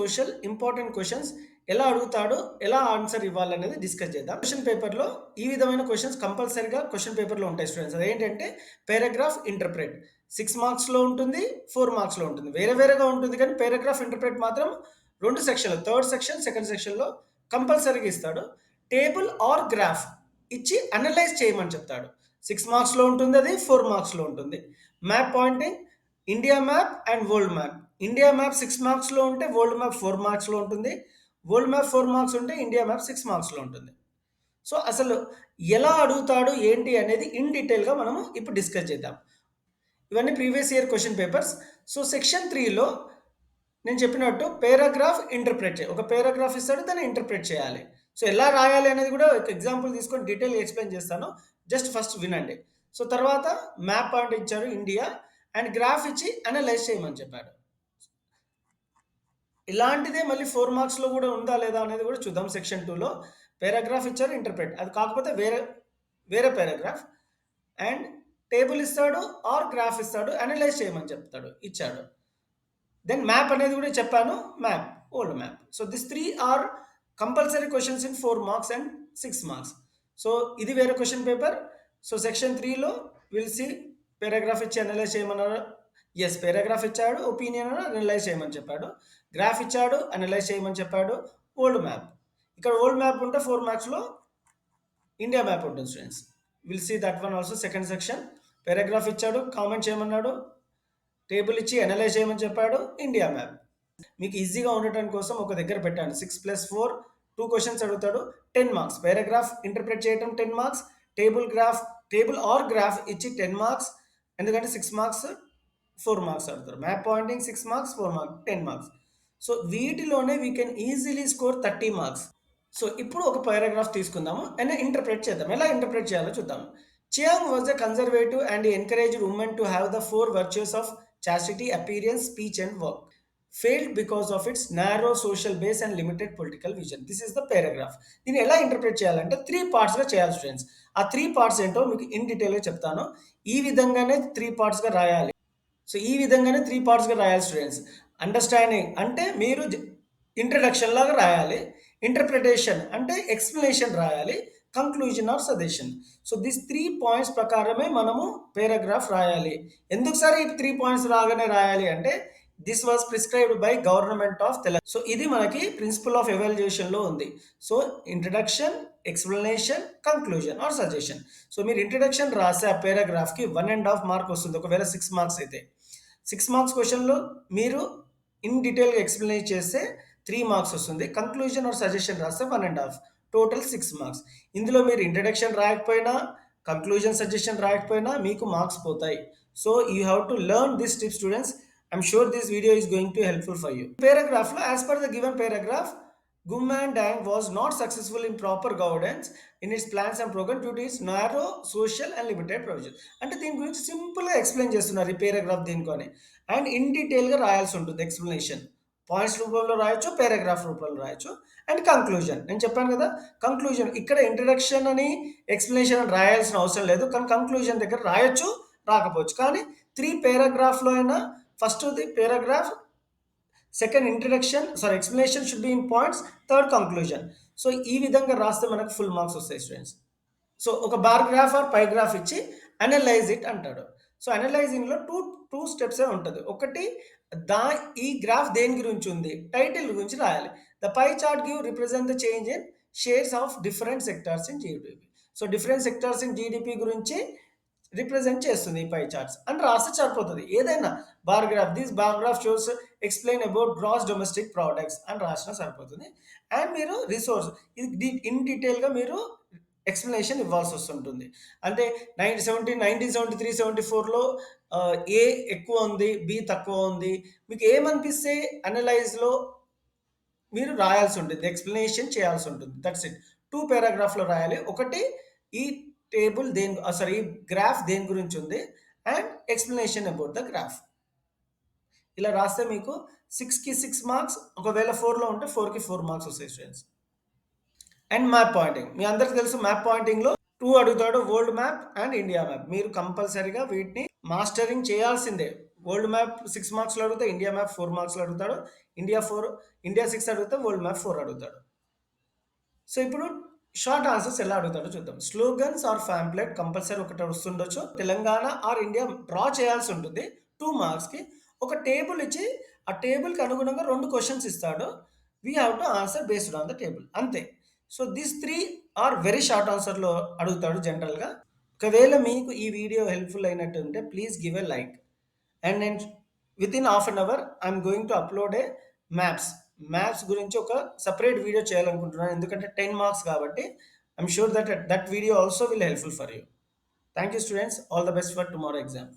Social important questions ఎలా అడుగుతాడో, ఎలా answer ఇవ్వాలనేది డిస్కస్ చేద్దాం. క్వెషన్ పేపర్‌లో ఈ విధమైన క్వెషన్స్ కంపల్సరీగా క్వెషన్ పేపర్‌లో ఉంటాయి స్టూడెంట్స్. అదేంటంటే పారాగ్రాఫ్ ఇంటర్ప్రెట్ 6 మార్క్స్‌లో ఉంటుంది, 4 మార్క్స్‌లో ఉంటుంది. వేరే వేరేగా ఉంటుంది కానీ పారాగ్రాఫ్ ఇంటర్ప్రెట్ మాత్రం 2 సెక్షన్‌లో థర్డ్ సెక్షన్, సెకండ్ సెక్షన్‌లో కంపల్సరీగా ఇస్తాడు. టేబుల్ ఆర్ గ్రాఫ్ ఇచ్చి అనలైజ్ చేయమని చెప్తాడు. 6 మార్క్స్‌లో ఉంటుంది అది, 4 మార్క్స్‌లో ఉంటుంది. Map pointing, India map and world map. India map 6 మార్క్స్‌లో ఉంటే వరల్డ్ మ్యాప్ 4 మార్క్స్‌లో ఉంటుంది. వరల్డ్ మ్యాప్ 4 మార్క్స్ ఉంటే ఇండియా మ్యాప్ 6 మార్క్స్‌లో ఉంటుంది. సో, అసలు ఎలా అడుగుతాడు ఏంటి అనేది ఇన్ డీటెయిల్‌గా మనము ఇప్పుడు డిస్కస్ చేద్దాం. ఇవన్నీ previous year question papers. So, section 3లో నేను చెప్పినట్టు పారాగ్రాఫ్ ఇంటర్ప్రెట్ ఒక పారాగ్రాఫ్ ఇస్తాడు, దాన్ని ఇంటర్ప్రెట్ చేయాలి. సో, ఎలా రాయాలి అనేది కూడా ఒక ఎగ్జాంపుల్ తీసుకొని డీటెయిల్‌గా ఎక్స్‌ప్లెయిన్ చేస్తాను. జస్ట్ ఫస్ట్ వినండి. సో, తర్వాత మ్యాప్ పాయింట్ ఇచ్చారు ఇండియా అండ్ గ్రాఫ్ ఇచ్చి అనలైజ్ చేయమని చెప్పాడు. ఇలాంటిదే మళ్ళీ 4 మార్క్స్‌లో కూడా ఉందా లేదా అనేది కూడా చూద్దాం. సెక్షన్ 2లో పారాగ్రాఫ్ ఇచ్చారు, ఇంటర్ప్రెట్. అది కాకపోతే వేరే పారాగ్రాఫ్ అండ్ టేబుల్ ఇస్తాడు ఆర్ గ్రాఫ్ ఇస్తాడు, అనలైజ్ చేయమని చెప్తాడు, ఇచ్చాడు. దెన్ మ్యాప్ అనేది కూడా చెప్పాను. Map, old map. So this 3 are compulsory questions in 4 marks and 6 marks. So ఇది వేరే క్వెషన్ పేపర్. సో సెక్షన్ 3లో విల్ సీ పారాగ్రాఫ్ ఇచ్చి అనలైజ్ చేయమన్నారు. ఎస్, పారాగ్రాఫ్ ఇచ్చాడు, ఒపీనియన్ అనలైజ్ చేయమని చెప్పాడు. గ్రాఫ్ ఇచ్చాడు, అనలైజ్ చేయమని చెప్పాడు. ఓల్డ్ మ్యాప్, ఇక్కడ ఓల్డ్ మ్యాప్ ఉంటే 4 మార్క్స్‌లో ఇండియా మ్యాప్ ఉంటుంది students. Will see that one also second section. Paragraph ఇచ్చాడు, కామెంట్ చేయమన్నాడు. టేబుల్ ఇచ్చి అనలైజ్ చేయమని చెప్పాడు. ఇండియా మ్యాప్ మీకు ఈజీగా ఉండటం కోసం ఒక దగ్గర పెట్టాను. 6+4 2 క్వశ్చన్స్ అడుగుతాడు, 10 మార్క్స్. పారాగ్రాఫ్ ఇంటర్ప్రెట్ చేయడం 10 మార్క్స్, టేబుల్ ఆర్ గ్రాఫ్ ఇచ్చి 10 మార్క్స్. ఎందుకంటే 6 మార్క్స్ 4 మార్క్స్ అడుగుతారు. Map pointing 6 marks, 4 marks, 10 marks. So వీటిలోనే we can easily score 30 marks. So ఇప్పుడు ఒక పారాగ్రాఫ్ తీసుకుందాము అండ్ ఇంటర్ప్రెట్ చేద్దాం. ఎలా ఇంటర్ప్రెట్ చేయాలో చూద్దాం. Chiang was a conservative and encouraged women to have the 4 virtues of chastity, appearance, speech and work. Failed because of its narrow social base and limited political vision. This is the paragraph. దీన్ని ఎలా interpret చేయాలంటే 3 పార్ట్స్‌గా చేయాలి students. ఆ 3 parts ఏంటో మీకు in డీటెయిల్‌గా చెప్తాను. ఈ విధంగానే 3 పార్ట్స్‌గా రాయాలి. సో ఈ విధంగానే 3 పార్ట్స్‌గా రాయాలి స్టూడెంట్స్. అండర్‌స్టాండింగ్ అంటే మీరు ఇంట్రడక్షన్ లాగా రాయాలి. ఇంటర్ప్రిటేషన్ అంటే ఎక్స్‌ప్లనేషన్ రాయాలి. Conclusion or suggestion. So this 3 points ప్రకారమే మనము పారాగ్రాఫ్ రాయాలి. ఎందుకు సార్ ఈ 3 పాయింట్స్ రాగానే రాయాలి అంటే this was prescribed by government of Telangana. So ఇది మనకి ప్రిన్సిపల్ ఆఫ్ ఎవాల్యుయేషన్‌లో ఉంది. So introduction, explanation, conclusion or suggestion. So మీరు ఇంట్రడక్షన్ రాసే ఆ పారాగ్రాఫ్‌కి 1.5 మార్క్ వస్తుంది. ఒకవేళ 6 మార్క్స్ అయితే. 6 మార్క్స్ క్వెషన్‌లో మీరు ఇన్ డీటెయిల్‌గా ఎక్స్‌ప్లెయిన్ చేస్తే 3 మార్క్స్ వస్తుంది. కంక్లూజన్ ఆర్ సజెషన్ రాస్తే 1.5, టోటల్ 6 మార్క్స్. ఇందులో మీరు ఇంట్రడక్షన్ రాయకపోయినా, కంక్లూజన్, సజెషన్ రాయకపోయినా మీకు మార్క్స్ పోతాయి. So you have to learn this tip students. I'm sure this video is going to helpful for you. పారాగ్రాఫ్‌లో as per the given paragraph, Gumandang was not successful in proper governance in its plans and program due to its narrow social and limited provision. అంటే దీని గురించి సింపుల్‌గా explain చేస్తున్నారు ఈ paragraph దీనికొని. And in డీటెయిల్‌గా రాయాల్సి ఉంటుంది ఎక్స్‌ప్లనేషన్. పాయింట్స్ రూపంలో రాయొచ్చు, పారాగ్రాఫ్ రూపంలో రాయొచ్చు. అండ్ కంక్లూజన్ నేను చెప్పాను కదా, కంక్లూజన్ ఇక్కడ ఇంట్రడక్షన్ అని, ఎక్స్‌ప్లనేషన్ అని రాయాల్సిన అవసరం లేదు. కానీ కంక్లూజన్ దగ్గర రాయొచ్చు, రాకపోవచ్చు. కానీ 3 పారాగ్రాఫ్‌లో అయినా ఫస్ట్‌ది paragraph, second introduction, explanation should be in points, third conclusion. So ఈ విధంగా రాస్తే మనకు ఫుల్ మార్క్స్ వస్తాయి స్టూడెంట్స్. సో ఒక bar graph or pie graph ఇచ్చి అనలైజ్ ఇట్ అంటాడు. సో అనలైజింగ్‌లో 2 స్టెప్సే ఉంటది. ఒకటి ఈ గ్రాఫ్ దేని గురించి ఉంది? టైటిల్ గురించి రాయాలి. The pie chart represent the change in shares of different sectors in GDP. So different sectors in GDP గురించి రిప్రజెంట్ చేస్తుంది ఈ పై చార్ట్స్ అని రాస్తే సరిపోతుంది. ఏదైనా this bar graph shows explain about gross domestic products అని రాసినా సరిపోతుంది. అండ్ మీరు రిసోర్స్ ఇది ఇన్ డీటెయిల్‌గా మీరు ఎక్స్‌ప్లనేషన్ ఇవ్వాల్సి వస్తుంటుంది. అంటే 1973, 74లో ఏ ఎక్కువ ఉంది, బి తక్కువ ఉంది. మీకు ఏమనిపిస్తే అనలైజ్‌లో మీరు రాయాల్సి ఉంటుంది. ఎక్స్‌ప్లనేషన్ చేయాల్సి ఉంటుంది. That's it. 2 పారాగ్రాఫ్‌లో రాయాలి. ఒకటి ఈ టేబుల్ ఈ గ్రాఫ్ దేని గురించి ఉంది and explanation about the graph. ఇలా రాస్తే మీకు 6కి 6 మార్క్స్, ఒకవేళ 4లో ఉంటే 4కి 4 మార్క్స్ వస్తాయి స్టూడెంట్స్. అండ్ మ్యాప్ పాయింటింగ్ మీ అందరికీ తెలుసు. మ్యాప్ పాయింటింగ్‌లో 2 అడుగుతాడు, world map and India map. మీరు కంపల్సరీగా వీటిని మాస్టరింగ్ చేయాల్సిందే. వరల్డ్ మ్యాప్ 6 మార్క్స్‌లో అడిగితే ఇండియా మ్యాప్ 4 మార్క్స్‌లో అడుగుతాడు. ఇండియా 6 అడిగితే వరల్డ్ మ్యాప్ 4 అడుగుతాడు. సో, ఇప్పుడు షార్ట్ ఆన్సర్స్ ఎలా అడుగుతాడో చూద్దాం. స్లోగన్స్ ఆర్ పాంప్లెట్ కంపల్సరీ ఒకటి వస్తుండొచ్చు. తెలంగాణ ఆర్ ఇండియా డ్రా చేయాల్సి ఉంటుంది 2 మార్క్స్‌కి. ఒక టేబుల్ ఇచ్చి, ఆ టేబుల్‌కి అనుగుణంగా 2 క్వెషన్స్ ఇస్తాడు. We have to answer based on the table అంతే. So, these 3 are very short ఆన్సర్‌లో అడుగుతాడు జనరల్‌గా. ఒకవేళ మీకు ఈ వీడియో హెల్ప్‌ఫుల్ అయినట్టుంటే please give a like. And నేను within half an hour I'm going to upload a maths గురించి ఒక సెపరేట్ వీడియో చేయాలనుకుంటున్నాను. ఎందుకంటే 10 మార్క్స్ కాబట్టి I'm sure that video also will helpful for you. Thank you students. All the best for tomorrow exam.